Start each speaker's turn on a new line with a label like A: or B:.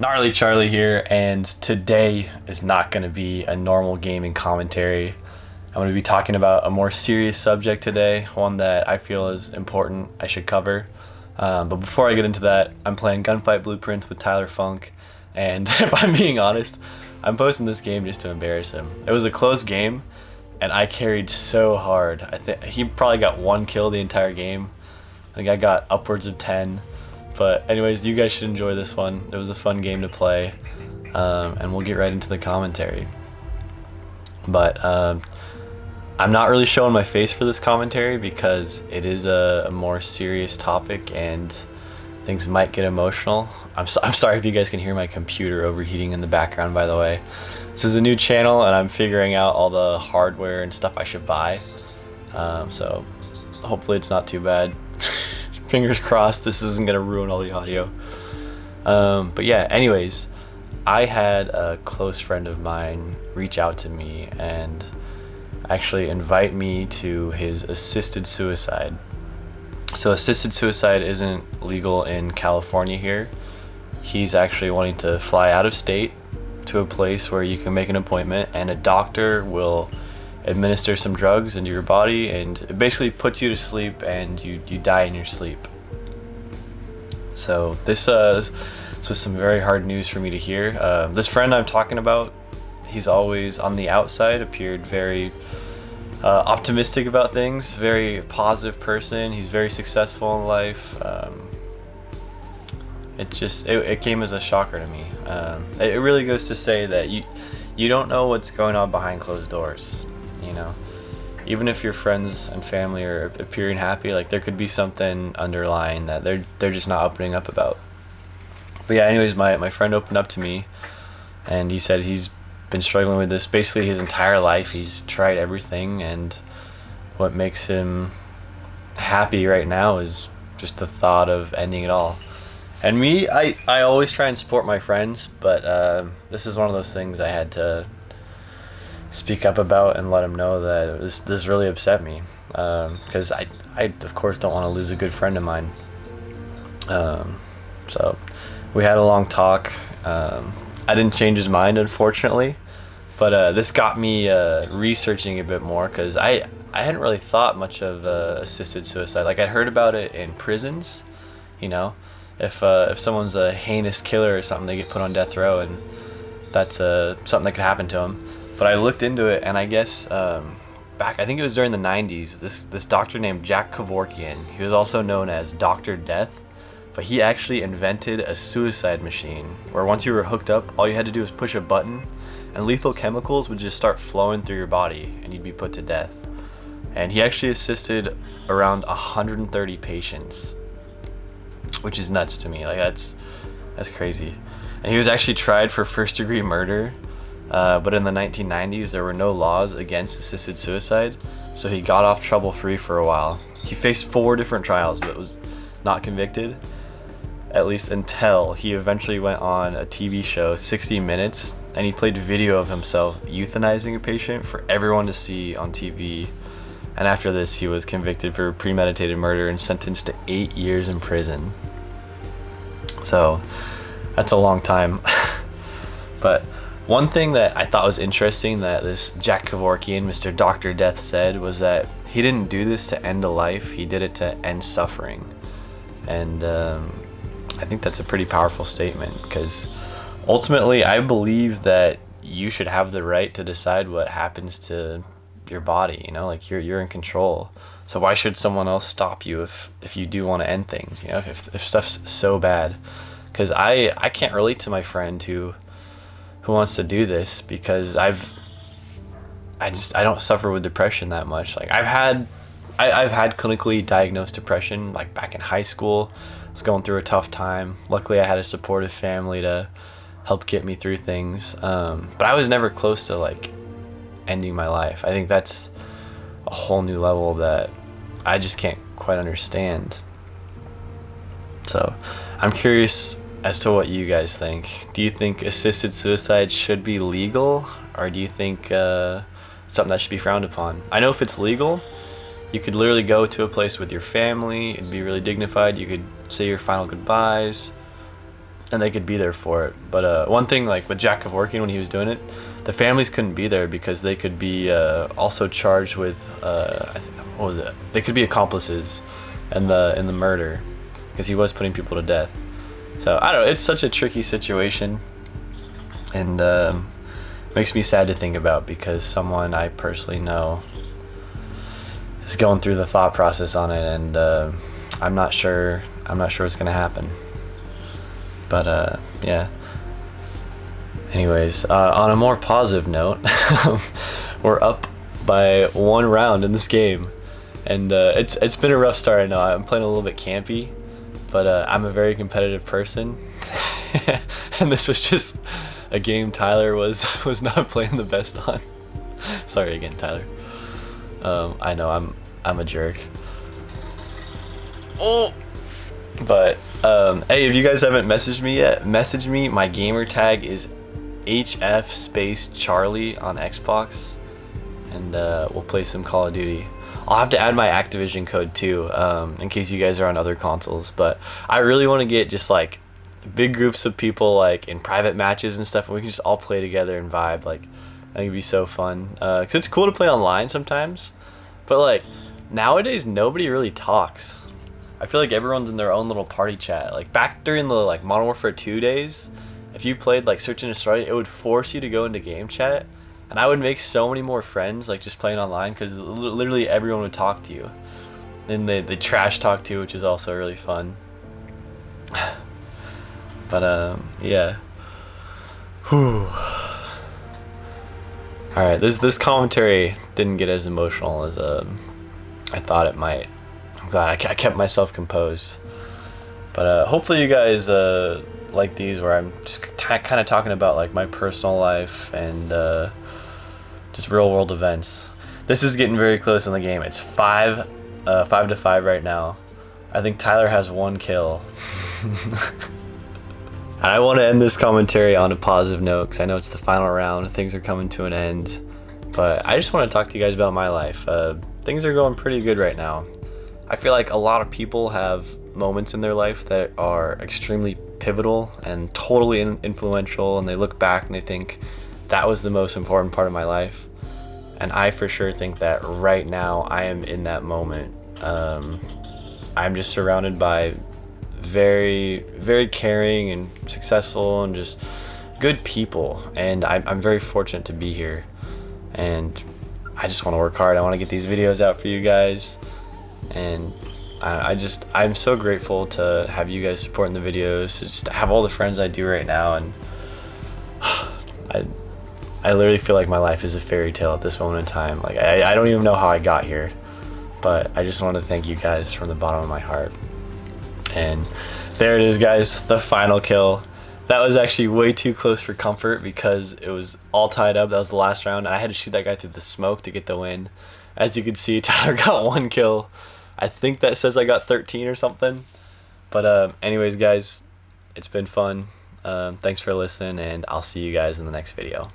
A: Gnarly Charlie here, and today is not going to be a normal gaming commentary. I'm going to be talking about a more serious subject today, one that I feel is important, I should cover. But before I get into that, I'm playing Gunfight Blueprints with Tyler Funk, and if I'm being honest, I'm posting this game just to embarrass him. It was a close game, and I carried so hard. I think he probably got one kill the entire game. I think I got upwards of 10. But anyways, you guys should enjoy this one. It was a fun game to play, and we'll get right into the commentary. But I'm not really showing my face for this commentary because it is a more serious topic and things might get emotional. I'm sorry if you guys can hear my computer overheating in the background, by the way. This is a new channel and I'm figuring out all the hardware and stuff I should buy. So hopefully it's not too bad. Fingers crossed this isn't gonna ruin all the audio. But yeah, anyways, I had a close friend of mine reach out to me and actually invite me to his assisted suicide. So assisted suicide isn't legal in California here. He's actually wanting to fly out of state to a place where you can make an appointment and a doctor will administer some drugs into your body, and it basically puts you to sleep and you die in your sleep. So this was some very hard news for me to hear. This friend I'm talking about, he's always on the outside appeared very optimistic about things, very positive person. He's very successful in life. It came as a shocker to me. It really goes to say that you don't know what's going on behind closed doors. You know, even if your friends and family are appearing happy, like there could be something underlying that they're just not opening up about. But yeah, anyways, my friend opened up to me and he said he's been struggling with this basically his entire life. He's tried everything, and what makes him happy right now is just the thought of ending it all. And me, I always try and support my friends, but this is one of those things I had to speak up about and let him know that this really upset me, because I of course don't want to lose a good friend of mine. So we had a long talk. I didn't change his mind, unfortunately, but this got me researching a bit more, because I hadn't really thought much of assisted suicide. Like, I'd heard about it in prisons, you know, if someone's a heinous killer or something, they get put on death row, and that's something that could happen to them. But I looked into it, and I guess back, I think it was during the 90s, this doctor named Jack Kevorkian, he was also known as Dr. Death, but he actually invented a suicide machine where once you were hooked up, all you had to do was push a button and lethal chemicals would just start flowing through your body and you'd be put to death. And he actually assisted around 130 patients, which is nuts to me. Like, that's crazy. And he was actually tried for first-degree murder. But in the 1990s, there were no laws against assisted suicide, so he got off trouble-free for a while. He faced 4 different trials, but was not convicted, at least until he eventually went on a TV show, 60 Minutes, and he played video of himself euthanizing a patient for everyone to see on TV. And after this, he was convicted for premeditated murder and sentenced to 8 years in prison. So that's a long time. But one thing that I thought was interesting that this Jack Kevorkian, Mr. Dr. Death, said was that he didn't do this to end a life, he did it to end suffering. And I think that's a pretty powerful statement, because ultimately I believe that you should have the right to decide what happens to your body, you know, like you're in control. So why should someone else stop you if you do want to end things, you know, if stuff's so bad? Because I can't relate to my friend who wants to do this, because I don't suffer with depression that much. Like, I've had clinically diagnosed depression, like back in high school. I was going through a tough time. Luckily I had a supportive family to help get me through things, but I was never close to like ending my life. I think that's a whole new level that I just can't quite understand. So I'm curious as to what you guys think. Do you think assisted suicide should be legal, or do you think something that should be frowned upon? I know if it's legal, you could literally go to a place with your family, it'd be really dignified, you could say your final goodbyes, and they could be there for it. But one thing, like with Jack working when he was doing it, the families couldn't be there because they could be also charged with what was it? They could be accomplices in the murder because he was putting people to death. So I don't know. It's such a tricky situation, and makes me sad to think about because someone I personally know is going through the thought process on it, and I'm not sure what's gonna happen. But yeah. Anyways, on a more positive note, we're up by 1 round in this game, and it's been a rough start. I know I'm playing a little bit campy, but I'm a very competitive person, and this was just a game Tyler was not playing the best on. Sorry again, Tyler. I know I'm a jerk. Oh. But hey, if you guys haven't messaged me yet, message me. My gamer tag is HF_Charly on Xbox, and we'll play some Call of Duty. I'll have to add my Activision code too, in case you guys are on other consoles. But I really want to get just like big groups of people, like in private matches and stuff, and we can just all play together and vibe. Like, I think it'd be so fun. 'Cause it's cool to play online sometimes, but like nowadays nobody really talks. I feel like everyone's in their own little party chat. Like back during the like Modern Warfare 2 days, if you played like Search and Destroy, it would force you to go into game chat, and I would make so many more friends like just playing online because literally everyone would talk to you. And they trash talk too, which is also really fun. But yeah. Whew. All right, this commentary didn't get as emotional as I thought it might. I'm glad I kept myself composed. But hopefully you guys like these, where I'm just kind of talking about like my personal life and just real world events. This is getting very close in the game. It's 5 to 5 right now. I think Tyler has 1 kill. I want to end this commentary on a positive note because I know it's the final round. Things are coming to an end. But I just want to talk to you guys about my life. Things are going pretty good right now. I feel like a lot of people have moments in their life that are extremely pivotal and totally influential, and they look back and they think that was the most important part of my life. And I for sure think that right now I am in that moment. I'm just surrounded by very, very caring and successful and just good people, and I'm very fortunate to be here, and I just want to work hard. I want to get these videos out for you guys, and I'm so grateful to have you guys supporting the videos, just to have all the friends I do right now, and I literally feel like my life is a fairy tale at this moment in time. Like I don't even know how I got here, but I just want to thank you guys from the bottom of my heart. And there it is, guys, the final kill. That was actually way too close for comfort because it was all tied up. That was the last round, and I had to shoot that guy through the smoke to get the win. As you can see, Tyler got 1 kill. I think that says I got 13 or something. But anyways, guys, it's been fun. Thanks for listening, and I'll see you guys in the next video.